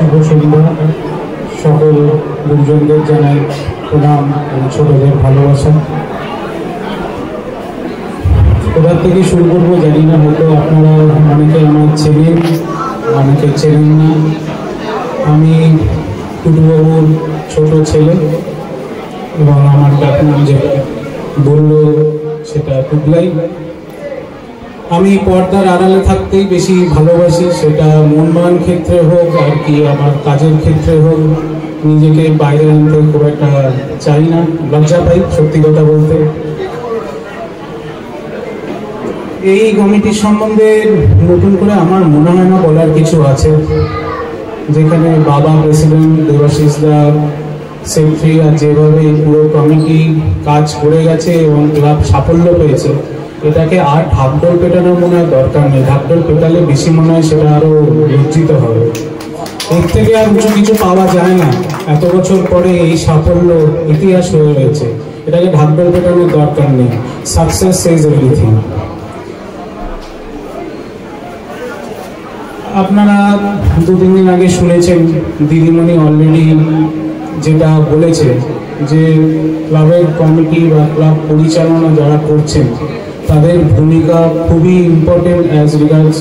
শুভ সন্ধ্যা। সকল গুরুজনদের জানাই প্রণাম এবং ছোটদের ভালোবাসা। কোথার থেকে শুরু করবো জানি না, হয়তো আপনারা অনেকে আমার চেনেন, অনেকে চেনেন না। আমি টুটুবাবুর ছোট ছেলে এবং আমার ডাকনাম যেটা বললো সেটা টুকলাই। আমি পর্দার আড়ালে থাকতেই বেশি ভালোবাসি, সেটা মনমান ক্ষেত্রে হোক আর কি আমার কাজের ক্ষেত্রে হোক। নিজেকে বাইরে আনতে খুব একটা চাই না, লজ্জা পাই সত্যি কথা বলতে। এই কমিটির সম্বন্ধে নতুন করে আমার মনে হয় না বলার কিছু আছে। যেখানে বাবা প্রেসিডেন্ট, দেবাশিস দা সেক্রেটারি, আর যেভাবে পুরো কমিটি কাজ করে গেছে এবং ক্লাব সাফল্য পেয়েছে, এটাকে আর ঢাকঢোল পেটানোর মনে হয় দরকার নেই। ঢাকঢোল পেটালে বেশি মনে হয় সেটা আরো লজ্জিত হবে। এর থেকে আর উঁচু কিছু পাওয়া যায় না। এত বছর পরে এই সাফল্য ইতিহাস হয়ে রয়েছে, এটাকে ঢাকঢোল পেটানোর দরকার নেই। সাকসেস সেজ এভরিথিং। আপনারা 2-3 দিন আগে শুনেছেন দিদিমণি অলরেডি যেটা বলেছে যে ক্লাবের কমিটি বা ক্লাব পরিচালনা যারা করছেন তাদের ভূমিকা খুবই ইম্পর্টেন্ট অ্যাজ রিগার্ডস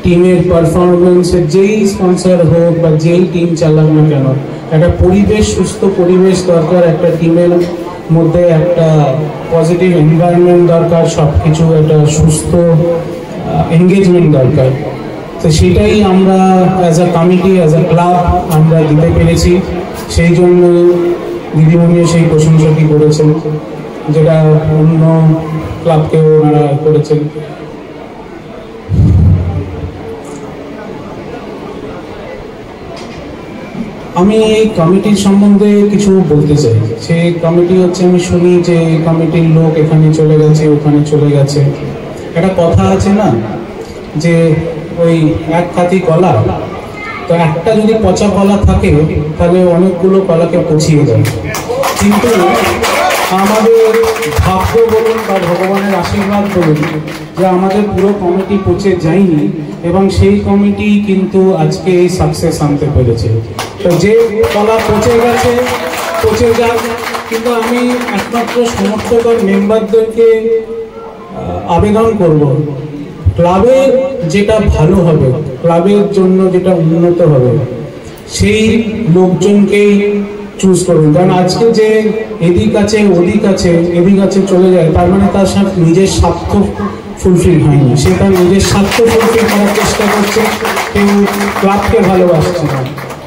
টিমের পারফরমেন্সের। যেই স্পন্সর হোক বা যেই টিম চালাক না কেন, একটা পরিবেশ, সুস্থ পরিবেশ দরকার। একটা টিমের মধ্যে একটা পজিটিভ এনভায়রনমেন্ট দরকার, সব কিছু একটা সুস্থ এনগেজমেন্ট দরকার। তো সেটাই আমরা as a committee, as a club আমরা দিতে পেরেছি। সেই জন্য দিদিমণিও সেই প্রশংসাটি করেছেন, যেটা অন্য ক্লাবকেও ওনারা করেছেন। আমি এই কমিটির সম্বন্ধে কিছু বলতে চাই। সেই কমিটি হচ্ছে, আমি শুনি যে এই কমিটির লোক এখানে চলে গেছে, ওখানে চলে গেছে। একটা কথা আছে না যে ওই এক কাতি কলা, তো একটা যদি পচা কলা থাকে তাহলে অনেকগুলো কলাকে পচিয়ে দেয়। কিন্তু আমাদের ভাগ্য বলুন বা ভগবানের আশীর্বাদ বলুন যে আমাদের পুরো কমিটি পচে যায়নি এবং সেই কমিটি কিন্তু আজকে এই সাকসেস আনতে পেরেছে। তো যে কলা পচে গেছে পচে যাক, কিন্তু আমি একমাত্র সমর্থক আর মেম্বারদেরকে আবেদন করব, ক্লাবের যেটা ভালো হবে, ক্লাবের জন্য যেটা উন্নত হবে, সেই লোকজনকেই চুজ করুন। কারণ আজকে যে এদিক আছে ওদিক আছে এদিক আছে চলে যায়, তার মানে তার সাথে নিজের স্বার্থ ফুলফিল হয়নি। সে তার নিজের স্বার্থ ফুলফিল করার চেষ্টা করছে, কেউ ক্লাবকে ভালোবাসছে না।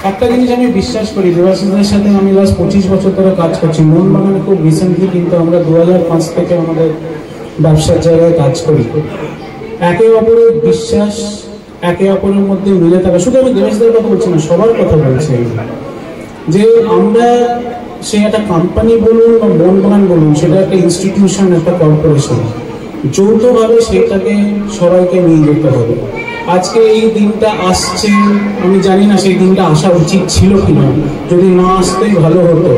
একটা জিনিস আমি বিশ্বাস করি, দেবাশিসের সাথে আমি লাস্ট 25 বছর ধরে কাজ করছি। মোহনবাগানে খুব রিসেন্টলি কিন্তু আমরা 2005 থেকে আমাদের ব্যবসার জায়গায় কাজ করি। একে অপরের বিশ্বাস, একে অপরের মধ্যে মিলে থাকা। শুধু আমি দেবাশিসের কথা বলছি না, সবার কথা বলছি যে আমরা সে একটা কোম্পানি বলুন বা মোহনবাগান বলুন, সেটা একটা ইনস্টিটিউশন, একটা কর্পোরেশন, যৌথভাবে সেটাকে সবাইকে নিয়ে যেতে হবে। আজকে এই দিনটা আসছে, আমি জানি না সেই দিনটা আসা উচিত ছিল কিনা, যদি না আসতেই ভালো হতো।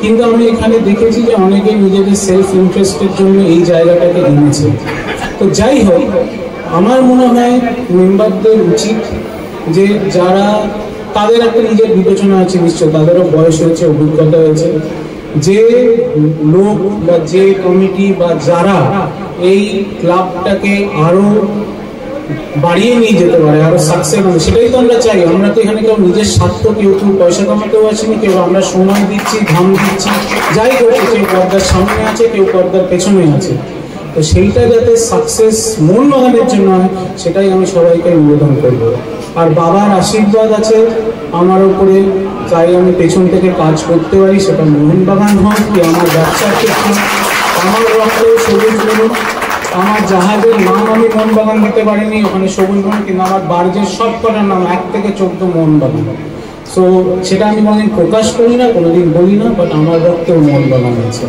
কিন্তু আমি এখানে দেখেছি যে অনেকে নিজেদের সেলফ ইন্টারেস্টের জন্য এই জায়গাটাকে এনেছে। তো যাই হোক, আমার মনে হয় মেম্বারদের উচিত যে যারা, তাদের একটা নিজের বিবেচনা আছে নিশ্চয়, তাদেরও বয়স হয়েছে, অভিজ্ঞতা হয়েছে, যে লোক বা যে কমিটি বা যারা এই ক্লাবটাকে আরো বাড়িয়ে নিয়ে যেতে পারে, আরো সাকসেস হবে, সেটাই তো আমরা চাই। আমরা তো এখানে কেউ নিজের স্বার্থ, কেউ পয়সা কামাতেও আসেনি, কেউ আমরা সময় দিচ্ছি, ঘাম দিচ্ছি, যাই করছে, কেউ পর্দার সামনে আছে, কেউ পর্দার পেছনে আছে। তো সেইটা যাতে সাকসেস মোহনবাগানের জন্য হয়, সেটাই আমি সবাইকে নিবেদন করবো। আর বাবার আশীর্বাদ আছে আমার উপরে, তাই আমি পেছন থেকে কাজ করতে পারি, সেটা মোহনবাগান হোক কি আমার ব্যবসার ক্ষেত্রে। আমার রক্তে সবুজ বলুন, আমার জাহাজের নাম আমি মোহনবাগান দিতে পারিনি, ওখানে সবুজ বলুন, কিন্তু আমার বার্জের সব কটার নাম 1 থেকে 14 মোহনবাগান। সো সেটা আমি কোনোদিন প্রকাশ করি না, কোনোদিন বলি না, বাট আমার রক্তেও মোহনবাগান আছে।